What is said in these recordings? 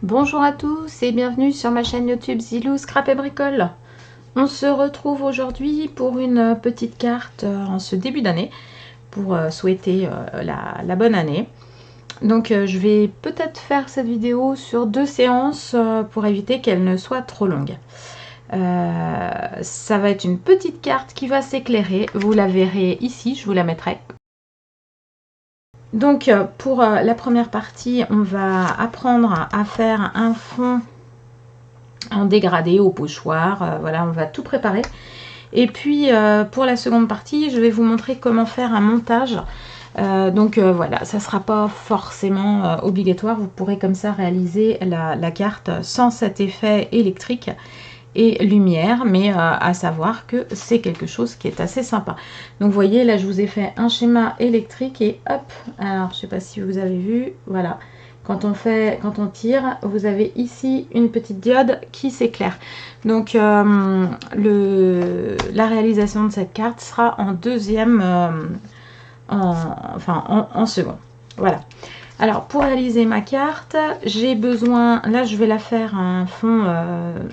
Bonjour à tous et bienvenue sur ma chaîne YouTube Zilou Scrap et Bricole. On se retrouve aujourd'hui pour une petite carte en ce début d'année pour souhaiter la bonne année. Donc je vais peut-être faire cette vidéo sur 2 séances pour éviter qu'elle ne soit trop longue. Ça va être une petite carte qui va s'éclairer, vous la verrez ici, je vous la mettrai. Donc pour la première partie, on va apprendre à faire un fond en dégradé au pochoir. Voilà, on va tout préparer. Et puis pour la seconde partie, je vais vous montrer comment faire un montage. Voilà, ça ne sera pas forcément obligatoire. Vous pourrez comme ça réaliser la carte sans cet effet électrique et lumière, mais à savoir que c'est quelque chose qui est assez sympa. Donc vous voyez, là je vous ai fait un schéma électrique et hop, alors je sais pas si vous avez vu, voilà, quand on tire, vous avez ici une petite diode qui s'éclaire. Donc la réalisation de cette carte sera en deuxième, en second. Voilà. Alors pour réaliser ma carte, j'ai besoin, là je vais la faire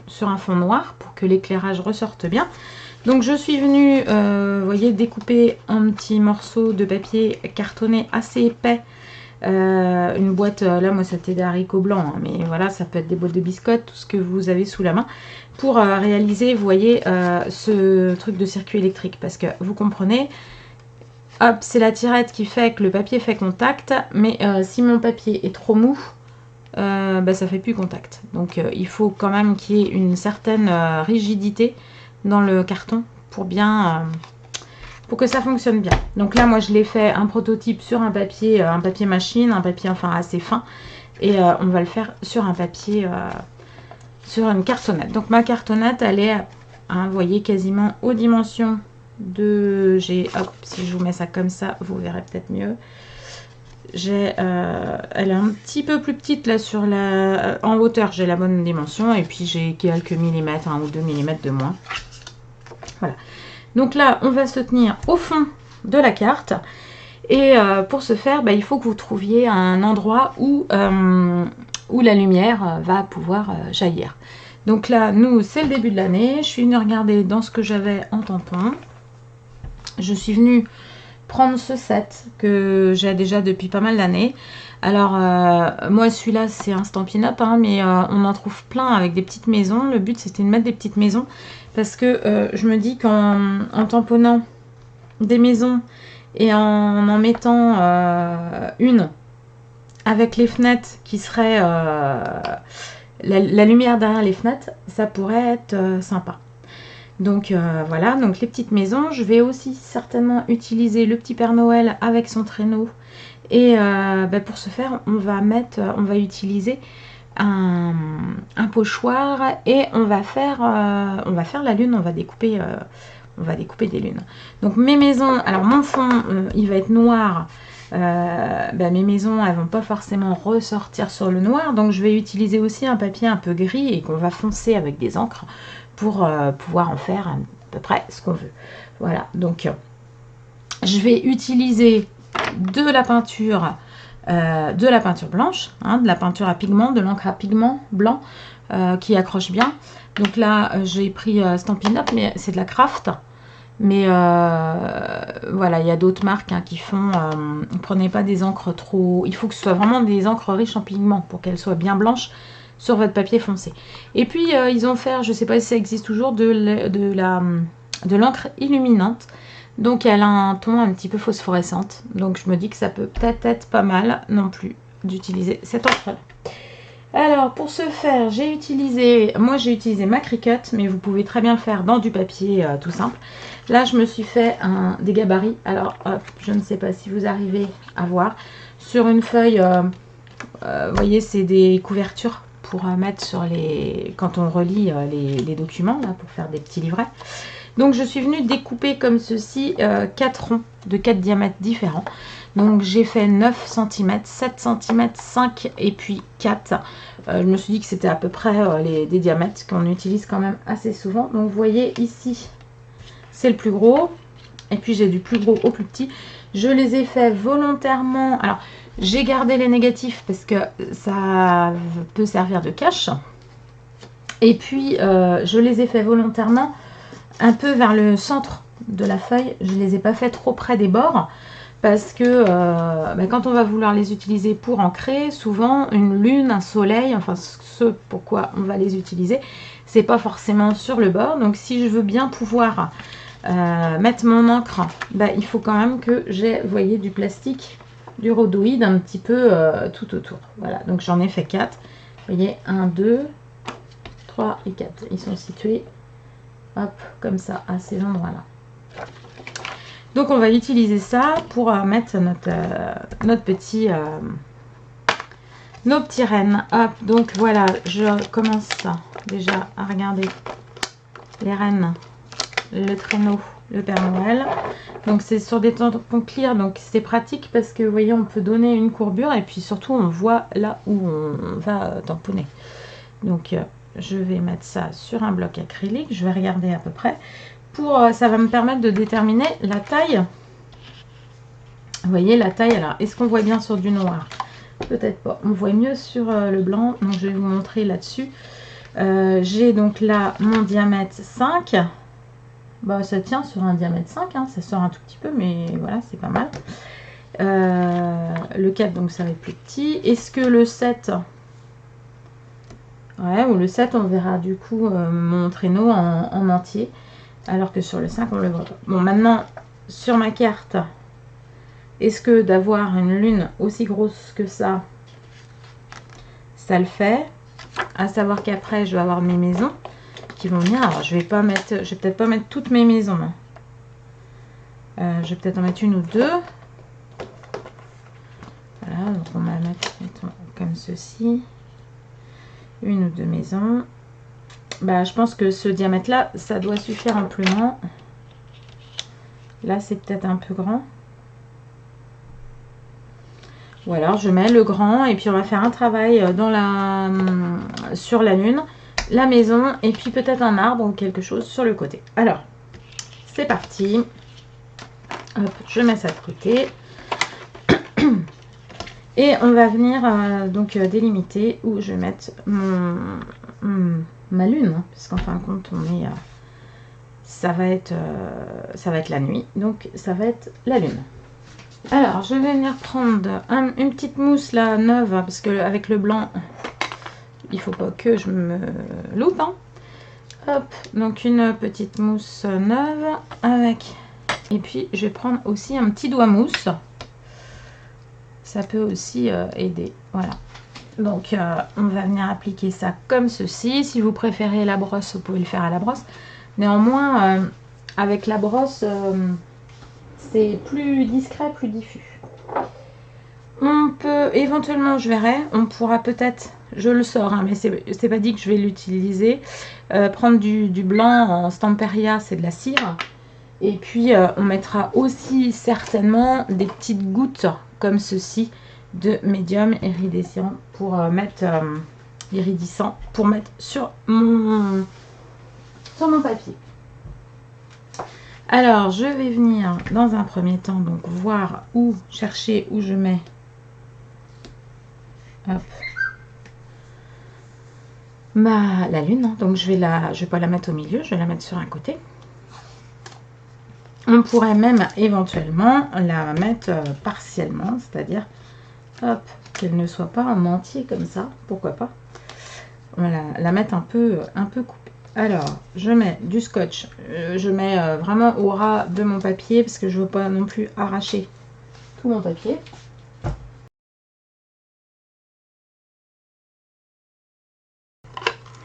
sur un fond noir pour que l'éclairage ressorte bien. Donc je suis venue, vous voyez, découper en petits morceaux de papier cartonné assez épais. Une boîte, là moi c'était des haricots blancs, hein, mais voilà, ça peut être des boîtes de biscottes, tout ce que vous avez sous la main, pour réaliser, vous voyez, ce truc de circuit électrique. Parce que vous comprenez, hop, c'est la tirette qui fait que le papier fait contact, mais si mon papier est trop mou, ça fait plus contact. Donc il faut quand même qu'il y ait une certaine rigidité dans le carton pour bien, pour que ça fonctionne bien. Donc là, moi, je l'ai fait un prototype sur un papier machine, un papier enfin assez fin, et on va le faire sur un papier, sur une cartonnette. Donc ma cartonnette, elle est, vous voyez, quasiment aux dimensions de, hop, si je vous mets ça comme ça, vous verrez peut-être mieux. Elle est un petit peu plus petite là sur en hauteur, j'ai la bonne dimension, et puis j'ai quelques millimètres, 1 ou 2 millimètres de moins. Voilà. Donc là, on va se tenir au fond de la carte. Et pour ce faire, il faut que vous trouviez un endroit où la lumière va pouvoir jaillir. Donc là, nous, c'est le début de l'année. Je suis venue regarder dans ce que j'avais en tampon. Je suis venue prendre ce set que j'ai déjà depuis pas mal d'années. Alors, moi, celui-là, c'est un Stampin' Up, hein, mais on en trouve plein avec des petites maisons. Le but, c'était de mettre des petites maisons parce que je me dis qu'en tamponnant des maisons et en mettant une avec les fenêtres qui serait la lumière derrière les fenêtres, ça pourrait être sympa. Donc voilà, donc les petites maisons. Je vais aussi certainement utiliser le petit Père Noël avec son traîneau. Et pour ce faire, on va utiliser un pochoir et on va faire la lune. On va découper des lunes. Donc mes maisons, alors mon fond, il va être noir. Mes maisons, elles vont pas forcément ressortir sur le noir. Donc je vais utiliser aussi un papier un peu gris et qu'on va foncer avec des encres pour pouvoir en faire à peu près ce qu'on veut. Voilà, donc je vais utiliser de la peinture blanche, hein, de la peinture à pigment, de l'encre à pigment blanc qui accroche bien. Donc là, j'ai pris Stampin' Up, mais c'est de la Craft. Mais voilà, il y a d'autres marques qui font. Ne prenez pas des encres trop. Il faut que ce soit vraiment des encres riches en pigments pour qu'elles soient bien blanches sur votre papier foncé. Et puis ils ont fait, je sais pas si ça existe toujours, de l'encre illuminante. Donc elle a un ton un petit peu phosphorescente. Donc je me dis que ça peut peut-être être pas mal non plus d'utiliser cette encre-là. Alors pour ce faire, j'ai utilisé ma Cricut, mais vous pouvez très bien le faire dans du papier tout simple. Là je me suis fait des gabarits. Alors hop, je ne sais pas si vous arrivez à voir. Sur une feuille, vous voyez, c'est des couvertures pour mettre sur quand on relit les documents, là, pour faire des petits livrets. Donc je suis venue découper comme ceci 4 ronds de 4 diamètres différents. Donc j'ai fait 9 cm, 7 cm, 5 et puis 4. Je me suis dit que c'était à peu près des diamètres qu'on utilise quand même assez souvent. Donc vous voyez ici, c'est le plus gros. Et puis j'ai du plus gros au plus petit. Je les ai fait volontairement. Alors J'ai gardé les négatifs parce que ça peut servir de cache. Et puis, je les ai fait volontairement un peu vers le centre de la feuille. Je ne les ai pas fait trop près des bords parce que quand on va vouloir les utiliser pour ancrer, souvent une lune, un soleil, enfin ce pourquoi on va les utiliser, c'est pas forcément sur le bord. Donc si je veux bien pouvoir mettre mon encre, il faut quand même que j'ai, vous voyez, du plastique, du rhodoïde un petit peu tout autour. Voilà, donc j'en ai fait 4. Vous voyez, 1, 2, 3 et 4. Ils sont situés, hop, comme ça, à ces endroits-là. Donc on va utiliser ça pour mettre notre petit... nos petits rennes. Hop, donc voilà, je commence déjà à regarder les rennes, le traîneau, le Père Noël. Donc c'est sur des tampons clear, donc c'est pratique parce que vous voyez, on peut donner une courbure et puis surtout on voit là où on va tamponner. Donc je vais mettre ça sur un bloc acrylique, je vais regarder à peu près. Ça va me permettre de déterminer la taille. Vous voyez la taille, alors est-ce qu'on voit bien sur du noir? Peut-être pas, on voit mieux sur le blanc, donc je vais vous montrer là-dessus. J'ai donc là mon diamètre 5. Ça tient sur un diamètre 5, hein, ça sort un tout petit peu, mais voilà, c'est pas mal. Le 4, donc ça va être plus petit. Est-ce que le 7... Ouais, ou le 7, on verra du coup mon traîneau en entier, alors que sur le 5, on le voit pas. Bon, maintenant, sur ma carte, est-ce que d'avoir une lune aussi grosse que ça le fait? À savoir qu'après, je vais avoir mes maisons qui vont venir. Alors, je vais peut-être pas mettre toutes mes maisons. Je vais peut-être en mettre une ou deux. Voilà, donc on va mettre comme ceci. Une ou deux maisons. Je pense que ce diamètre-là, ça doit suffire amplement. Là, c'est peut-être un peu grand. Ou alors, je mets le grand et puis on va faire un travail sur la lune, la maison et puis peut-être un arbre ou quelque chose sur le côté. Alors, c'est parti. Hop, je mets ça de côté. Et on va venir délimiter où je vais mettre ma lune, hein, puisqu'en fin de compte, ça va être la nuit, donc ça va être la lune. Alors, je vais venir prendre une petite mousse là, neuve, parce que avec le blanc, il faut pas que je me loupe. Hein. Hop, donc une petite mousse neuve avec... Et puis, je vais prendre aussi un petit doigt mousse. Ça peut aussi aider, voilà. Donc, on va venir appliquer ça comme ceci. Si vous préférez la brosse, vous pouvez le faire à la brosse. Néanmoins, avec la brosse, c'est plus discret, plus diffus. On peut, éventuellement, je verrai, on pourra peut-être, je le sors, hein, mais c'est pas dit que je vais l'utiliser, prendre du blanc en Stamperia, c'est de la cire. Et puis, on mettra aussi certainement des petites gouttes comme ceci de médium iridescent pour mettre iridescent pour mettre sur mon papier. Alors, je vais venir dans un premier temps donc voir chercher où je mets. Hop. La lune, hein. Donc je vais pas la mettre au milieu, je vais la mettre sur un côté. On pourrait même éventuellement la mettre partiellement, c'est-à-dire qu'elle ne soit pas en entier comme ça, pourquoi pas. On va la mettre un peu coupée. Alors, je mets du scotch, je mets vraiment au ras de mon papier parce que je ne veux pas non plus arracher tout mon papier.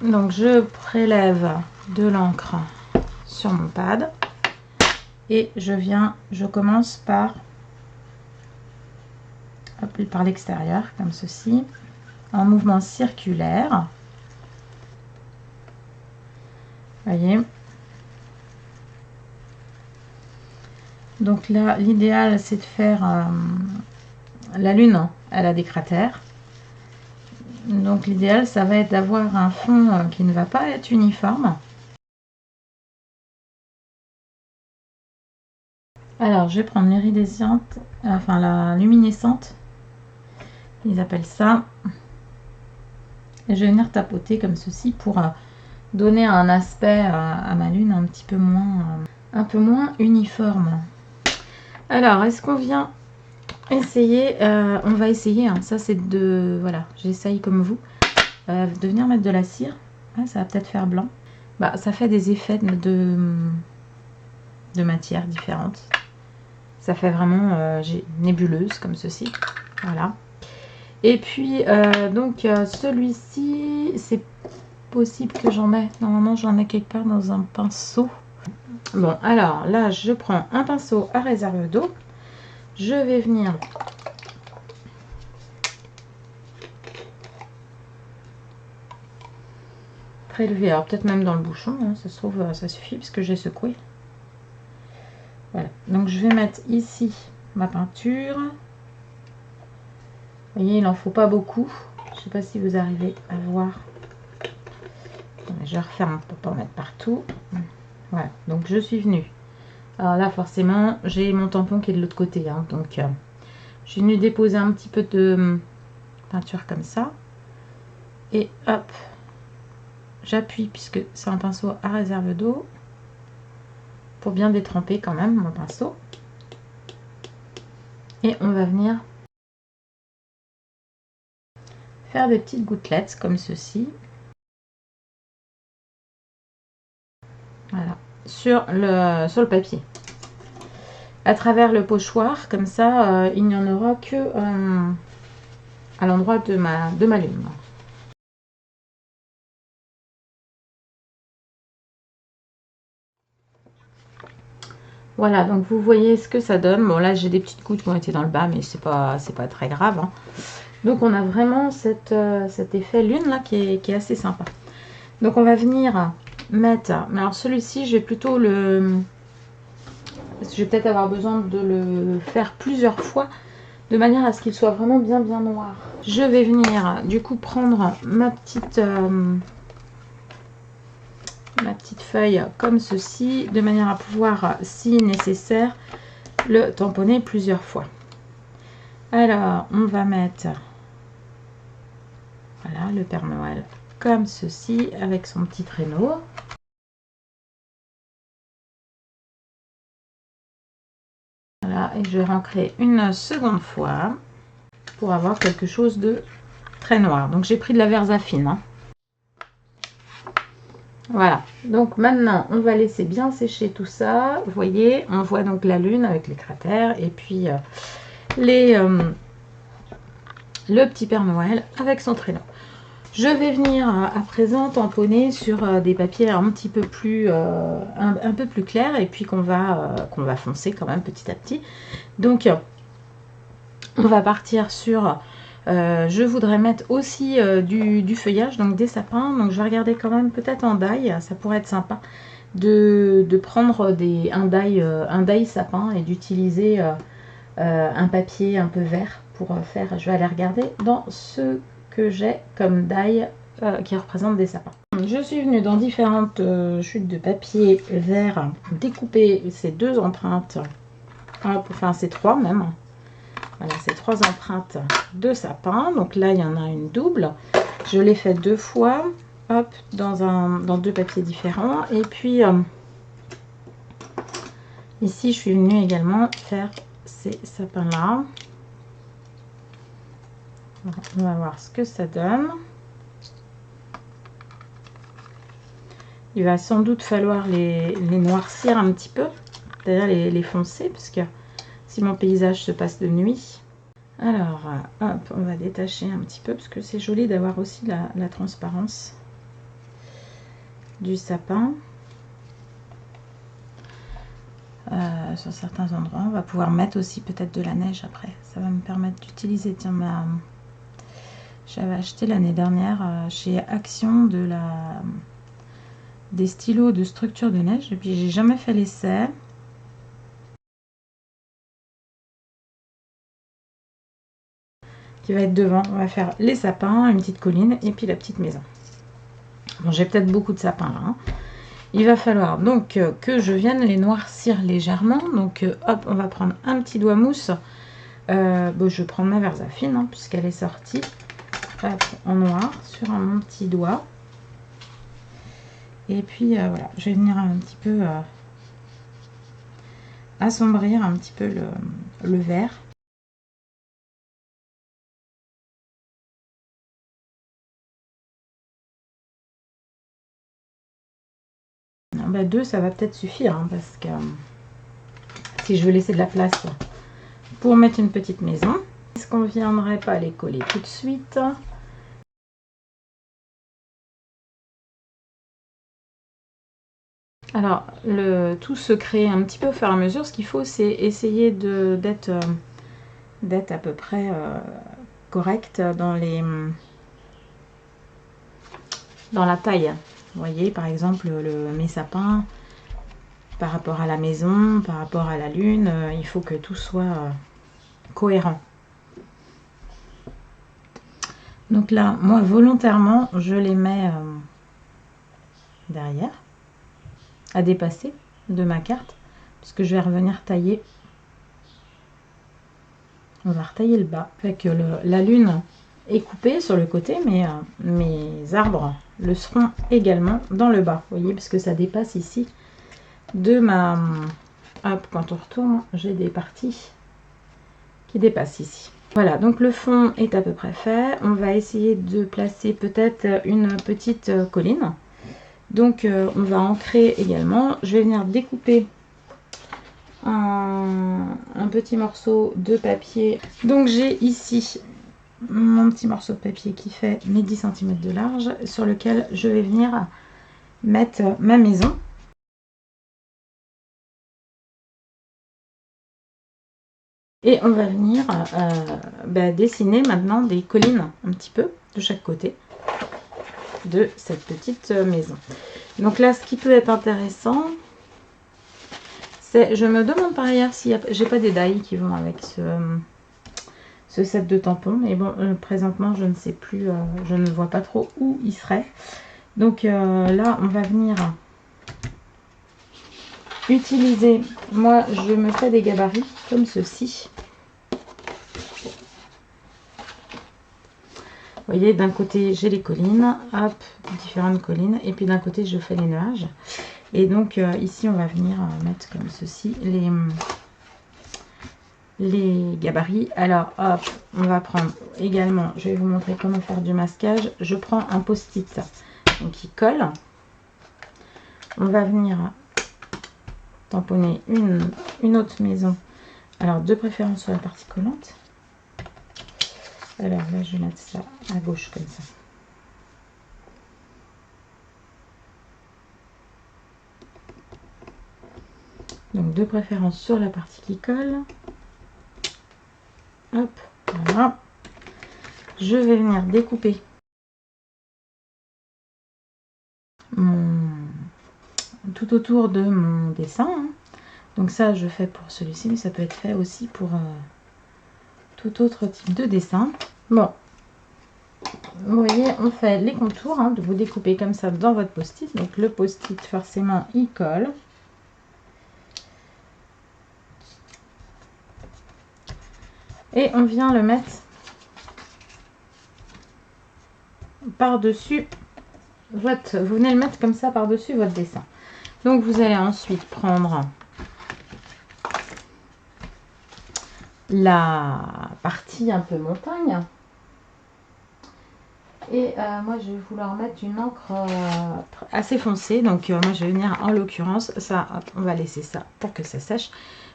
Donc, je prélève de l'encre sur mon pad. Et je commence par l'extérieur, comme ceci, en mouvement circulaire. Voyez. Donc là, l'idéal, c'est de faire la lune, hein, elle a des cratères. Donc l'idéal, ça va être d'avoir un fond qui ne va pas être uniforme. Alors, je vais prendre l'iridescente, enfin la luminescente. ils appellent ça. Et je vais venir tapoter comme ceci pour donner un aspect à ma lune un peu moins uniforme. Alors, est-ce qu'on vient essayer, on va essayer, hein, ça c'est de, voilà, j'essaye comme vous, de venir mettre de la cire. Ah, ça va peut-être faire blanc. Bah, ça fait des effets de matières différentes. Ça fait vraiment nébuleuse comme ceci. Voilà. Et puis, donc, celui-ci, c'est possible que j'en ai. Normalement, j'en ai quelque part dans un pinceau. Bon, alors là, je prends un pinceau à réserve d'eau. Je vais venir prélever, alors peut-être même dans le bouchon, hein, ça se trouve, ça suffit parce que j'ai secoué. Voilà, donc je vais mettre ici ma peinture. Vous voyez, il n'en faut pas beaucoup. Je ne sais pas si vous arrivez à voir. Je referme pour pas en mettre partout. Voilà, donc je suis venue. Alors là, forcément, j'ai mon tampon qui est de l'autre côté, hein, donc je suis venue déposer un petit peu de peinture comme ça. Et hop, j'appuie puisque c'est un pinceau à réserve d'eau pour bien détremper quand même mon pinceau. Et on va venir faire des petites gouttelettes comme ceci. Voilà, sur le papier. À travers le pochoir, comme ça, il n'y en aura que à l'endroit de ma lune. Voilà, donc vous voyez ce que ça donne. Bon, là, j'ai des petites gouttes qui ont été dans le bas, mais c'est pas très grave, hein. Donc, on a vraiment cet effet lune là qui est assez sympa. Donc, on va venir mettre. Mais alors, celui-ci, je vais plutôt le. Parce que je vais peut-être avoir besoin de le faire plusieurs fois, de manière à ce qu'il soit vraiment bien noir. Je vais venir du coup prendre ma petite feuille comme ceci, de manière à pouvoir, si nécessaire, le tamponner plusieurs fois. Alors, on va mettre, voilà, le Père Noël comme ceci, avec son petit traîneau. Voilà, et je vais ancrer une seconde fois pour avoir quelque chose de très noir. Donc, j'ai pris de la Versafine, hein. Voilà, donc maintenant on va laisser bien sécher tout ça. Vous voyez, on voit donc la lune avec les cratères et puis le petit Père Noël avec son traîneau. Je vais venir à présent tamponner sur des papiers un petit peu plus un peu plus clairs et puis qu'on va foncer quand même petit à petit. Donc on va partir sur je voudrais mettre aussi du feuillage, donc des sapins. Donc je vais regarder quand même peut-être en die, ça pourrait être sympa de prendre un die sapin et d'utiliser un papier un peu vert pour faire. Je vais aller regarder dans ce que j'ai comme die qui représente des sapins. Je suis venue dans différentes chutes de papier vert découper ces deux empreintes, enfin ces trois même. Voilà, ces trois empreintes de sapin. Donc là, il y en a une double. Je l'ai fait deux fois, hop, dans deux papiers différents. Et puis, ici, je suis venue également faire ces sapins-là. On va voir ce que ça donne. Il va sans doute falloir les noircir un petit peu, c'est-à-dire les foncer, parce que si mon paysage se passe de nuit. Alors, hop, on va détacher un petit peu, parce que c'est joli d'avoir aussi la transparence du sapin. Sur certains endroits, on va pouvoir mettre aussi peut-être de la neige après. Ça va me permettre d'utiliser, tiens, j'avais acheté l'année dernière chez Action des stylos de structure de neige, et puis j'ai jamais fait l'essai. Qui va être devant, on va faire les sapins, une petite colline et puis la petite maison. Bon, j'ai peut-être beaucoup de sapins là, hein. Il va falloir donc que je vienne les noircir légèrement. Donc hop, on va prendre un petit doigt mousse bon, je vais prendre ma Versafine hein, puisqu'elle est sortie. Hop, en noir sur mon petit doigt. Et puis voilà, je vais venir un petit peu assombrir un petit peu le vert. Bah, 2 ça va peut-être suffire hein, parce que si je veux laisser de la place pour mettre une petite maison, est-ce qu'on ne viendrait pas les coller tout de suite? Alors tout se crée un petit peu au fur et à mesure. Ce qu'il faut c'est essayer d'être à peu près correct dans la taille. Vous voyez par exemple mes sapins par rapport à la maison, par rapport à la lune, il faut que tout soit cohérent. Donc là, moi volontairement, je les mets derrière, à dépasser de ma carte, puisque je vais revenir tailler. On va retailler le bas. Fait que la lune est coupée sur le côté, mais mes arbres le seront également dans le bas. Vous voyez, parce que ça dépasse ici de ma... Hop, quand on retourne, j'ai des parties qui dépassent ici. Voilà, donc le fond est à peu près fait. On va essayer de placer peut-être une petite colline. Donc on va ancrer également. Je vais venir découper un petit morceau de papier. Donc j'ai ici mon petit morceau de papier qui fait mes 10 cm de large sur lequel je vais venir mettre ma maison. Et on va venir dessiner maintenant des collines un petit peu de chaque côté de cette petite maison. Donc là, ce qui peut être intéressant, c'est, je me demande par ailleurs si j'ai pas des die qui vont avec ce set de tampons. Mais bon, présentement, je ne sais plus, je ne vois pas trop où il serait. Donc là, on va venir utiliser, moi, je me fais des gabarits comme ceci. Vous voyez, d'un côté, j'ai les collines, hop, différentes collines, et puis d'un côté, je fais les nuages. Et donc, ici, on va venir mettre comme ceci les gabarits. Alors, hop, on va prendre également, je vais vous montrer comment faire du masquage. Je prends un post-it, donc qui colle. On va venir tamponner une autre maison. Alors, de préférence sur la partie collante. Alors là, je vais mettre ça à gauche comme ça. Donc de préférence sur la partie qui colle. Hop, voilà. Je vais venir découper tout autour de mon dessin. Hein. Donc ça, je fais pour celui-ci, mais ça peut être fait aussi pour tout autre type de dessin. Bon, vous voyez, on fait les contours. Hein, vous découpez comme ça dans votre post-it. Donc le post-it, forcément, il colle. Et on vient le mettre par-dessus votre... Vous venez le mettre comme ça par-dessus votre dessin. Donc vous allez ensuite prendre la partie un peu montagne. Et moi je vais vouloir mettre une encre assez foncée. Donc moi je vais venir en l'occurrence, ça hop, on va laisser ça pour que ça sèche.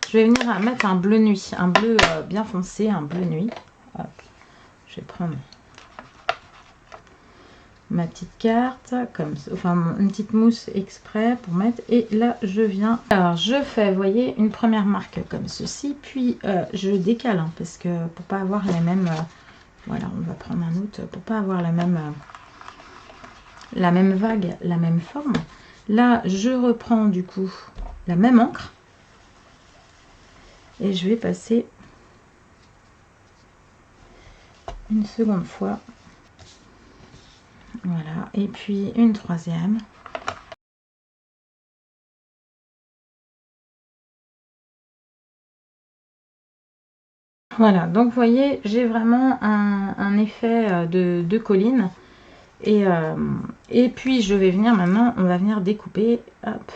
Je vais venir mettre un bleu nuit, un bleu bien foncé, un bleu nuit. Hop. Je vais prendre ma petite carte, comme ça, enfin une petite mousse exprès pour mettre. Et là je viens, alors je fais, vous voyez, une première marque comme ceci, puis je décale hein, parce que pour pas avoir les mêmes, voilà, on va prendre un autre pour pas avoir la même vague, la même forme. Là je reprends du coup la même encre et je vais passer une seconde fois. Voilà, et puis une troisième. Voilà, donc vous voyez, j'ai vraiment un effet de colline. Et puis je vais venir maintenant, on va venir découper. Hop.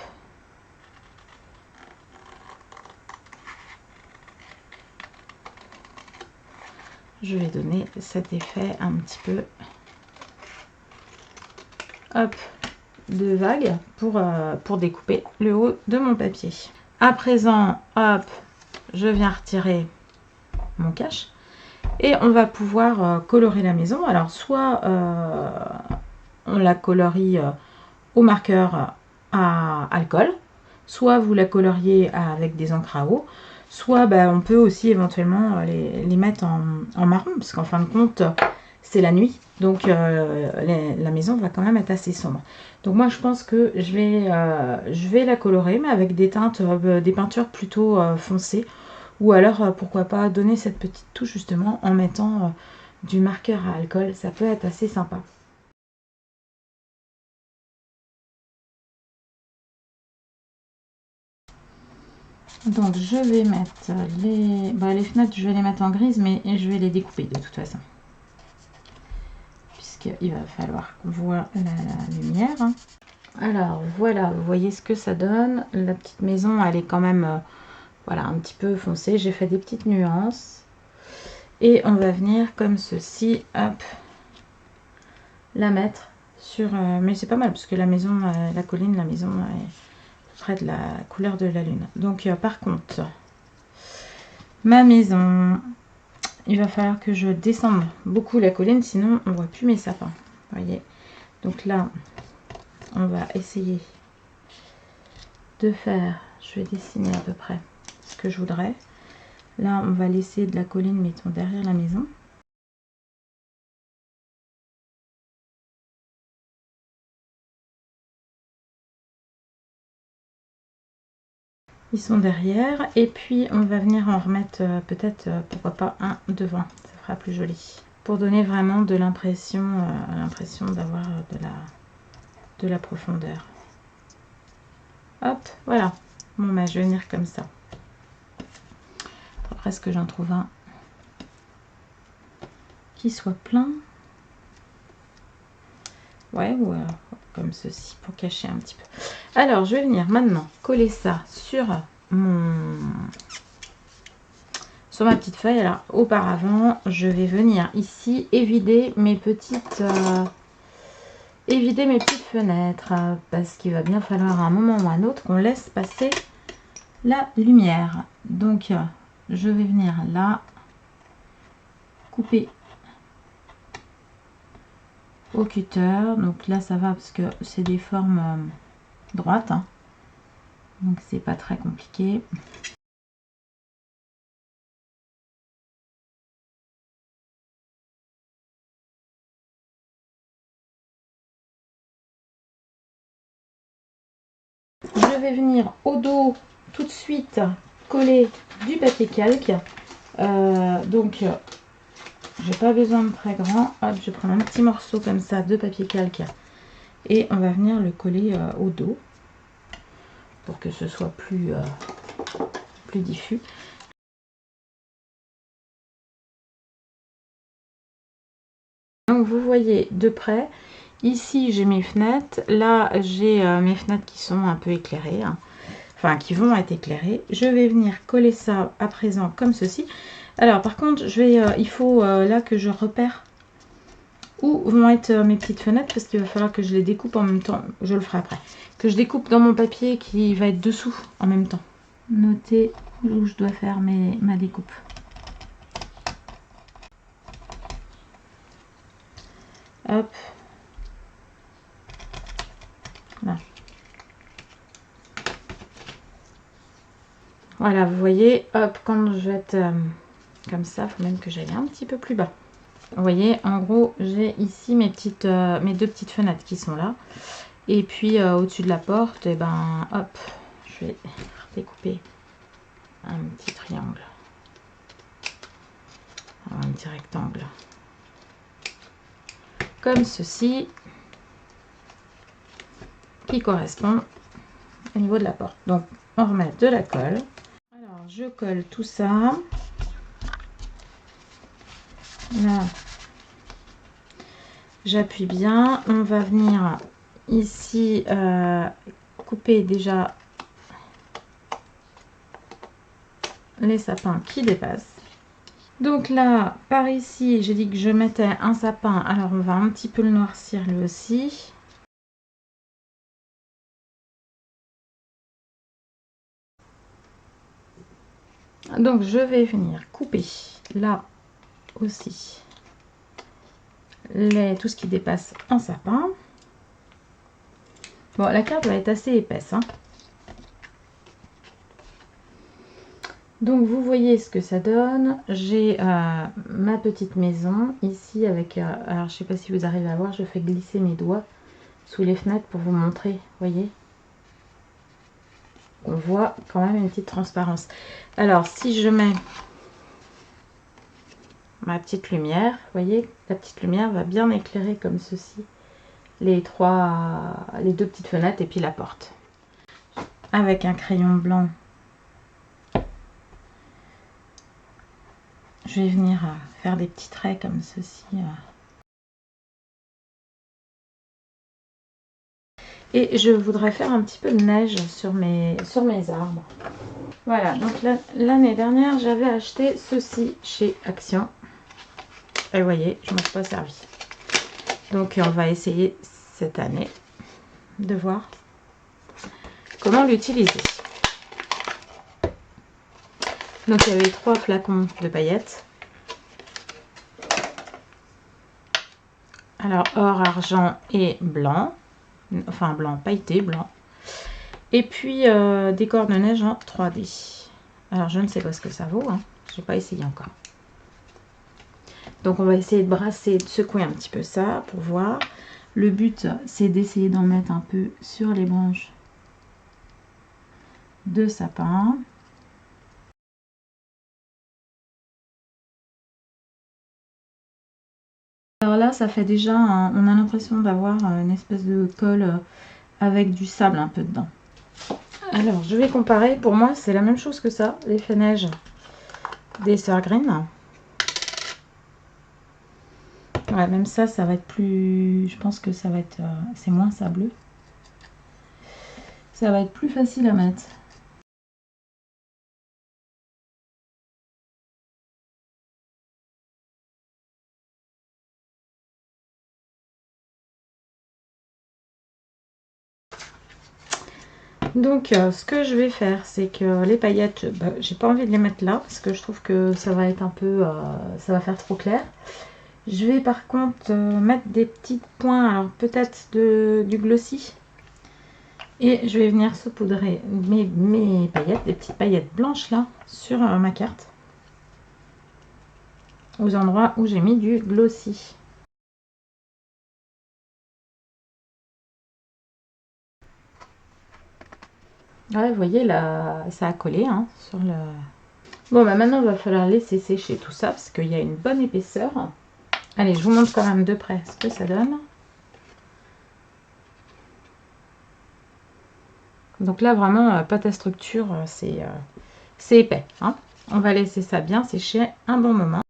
Je vais donner cet effet un petit peu, hop, de vague pour découper le haut de mon papier. À présent, hop, je viens retirer mon cache et on va pouvoir colorer la maison. Alors soit on la colorie au marqueur à alcool, soit vous la coloriez avec des encres à eau, soit on peut aussi éventuellement les mettre en marron, parce qu'en fin de compte c'est la nuit, donc la maison va quand même être assez sombre. Donc moi je pense que je vais la colorer, mais avec des teintes, des peintures plutôt foncées, ou alors pourquoi pas donner cette petite touche justement en mettant du marqueur à alcool, ça peut être assez sympa. Donc je vais mettre les fenêtres, je vais les mettre en grise, mais je vais les découper de toute façon. Puisqu'il va falloir qu'on voit la lumière. Alors voilà, vous voyez ce que ça donne. La petite maison, elle est quand même voilà, un petit peu foncée. J'ai fait des petites nuances. Et on va venir comme ceci, hop, la mettre sur... mais c'est pas mal, parce que la maison, la colline, la maison est près de la couleur de la lune. Donc par contre... Ma maison, il va falloir que je descende beaucoup la colline, sinon on voit plus mes sapins. Vous voyez. Donc là, on va essayer de faire, je vais dessiner à peu près ce que je voudrais. Là, on va laisser de la colline, mettons, derrière la maison. Ils sont derrière. Et puis, on va venir en remettre peut-être, pourquoi pas, un devant. Ça fera plus joli. Pour donner vraiment de l'impression d'avoir de la profondeur. Hop, voilà. Bon, je vais venir comme ça. Après, est-ce que j'en trouve un qui soit plein? Ouais, ou comme ceci, pour cacher un petit peu. Alors, je vais venir maintenant coller ça sur ma petite feuille. Alors, auparavant, je vais venir ici évider mes petites fenêtres, parce qu'il va bien falloir à un moment ou à un autre qu'on laisse passer la lumière. Donc, je vais venir là couper au cutter. Donc là ça va parce que c'est des formes droites, hein. Donc c'est pas très compliqué. Je vais venir au dos tout de suite coller du papier calque. Donc j'ai pas besoin de très grand. Hop, je prends un petit morceau comme ça de papier calque et on va venir le coller au dos pour que ce soit plus diffus. Donc vous voyez de près, ici j'ai mes fenêtres, là j'ai mes fenêtres qui sont un peu éclairées, hein. Enfin qui vont être éclairées. Je vais venir coller ça à présent comme ceci. Alors par contre il faut là que je repère où vont être mes petites fenêtres, parce qu'il va falloir que je les découpe en même temps, je le ferai après, que je découpe dans mon papier qui va être dessous en même temps. Notez où je dois faire ma découpe. Hop. Là. Voilà, vous voyez, hop, quand je vais être comme ça, il faut même que j'aille un petit peu plus bas. Vous voyez, en gros, j'ai ici mes deux petites fenêtres qui sont là. Et puis au-dessus de la porte, et hop, je vais découper un petit triangle. Un petit rectangle. Comme ceci. Qui correspond au niveau de la porte. Donc, on remet de la colle. Alors, je colle tout ça. Là, j'appuie bien. On va venir ici couper déjà les sapins qui dépassent. Donc là, par ici, j'ai dit que je mettais un sapin. Alors, on va un petit peu le noircir lui aussi. Donc, je vais venir couper là aussi tout ce qui dépasse en sapin. Bon, la carte va être assez épaisse, hein. Donc vous voyez ce que ça donne. J'ai ma petite maison ici avec, alors je sais pas si vous arrivez à voir, je fais glisser mes doigts sous les fenêtres pour vous montrer, voyez. On voit quand même une petite transparence. Alors si je mets ma petite lumière, vous voyez, la petite lumière va bien éclairer comme ceci les deux petites fenêtres et puis la porte. Avec un crayon blanc, je vais venir faire des petits traits comme ceci. Et je voudrais faire un petit peu de neige sur mes arbres. Voilà, donc l'année dernière, j'avais acheté ceci chez Action. Et vous voyez, je ne m'en suis pas servi. Donc on va essayer cette année de voir comment l'utiliser. Donc il y avait 3 flacons de paillettes. Alors or, argent et blanc. Enfin blanc, pailleté, blanc. Et puis des cordes de neige en 3D. Alors je ne sais pas ce que ça vaut, hein. Je n'ai pas essayé encore. Donc on va essayer de brasser, de secouer un petit peu ça pour voir. Le but c'est d'essayer d'en mettre un peu sur les branches de sapin. Alors là ça fait déjà, on a l'impression d'avoir une espèce de colle avec du sable un peu dedans. Alors je vais comparer, pour moi c'est la même chose que ça, l'effet neige des Sœurs Green. Ouais, même ça va être plus, je pense que ça va être, c'est moins sableux. Ça va être plus facile à mettre. Donc ce que je vais faire, c'est que les paillettes, j'ai pas envie de les mettre là parce que je trouve que ça va être un peu, ça va faire trop clair. Je vais par contre mettre des petits points, alors peut-être du glossy. Et je vais venir saupoudrer mes paillettes, des petites paillettes blanches là, sur ma carte. Aux endroits où j'ai mis du glossy. Ouais, vous voyez là, ça a collé hein, sur le... Bon, bah maintenant il va falloir laisser sécher tout ça parce qu'il y a une bonne épaisseur. Allez, je vous montre quand même de près ce que ça donne. Donc là, vraiment, pâte à structure, c'est épais, hein. On va laisser ça bien sécher un bon moment.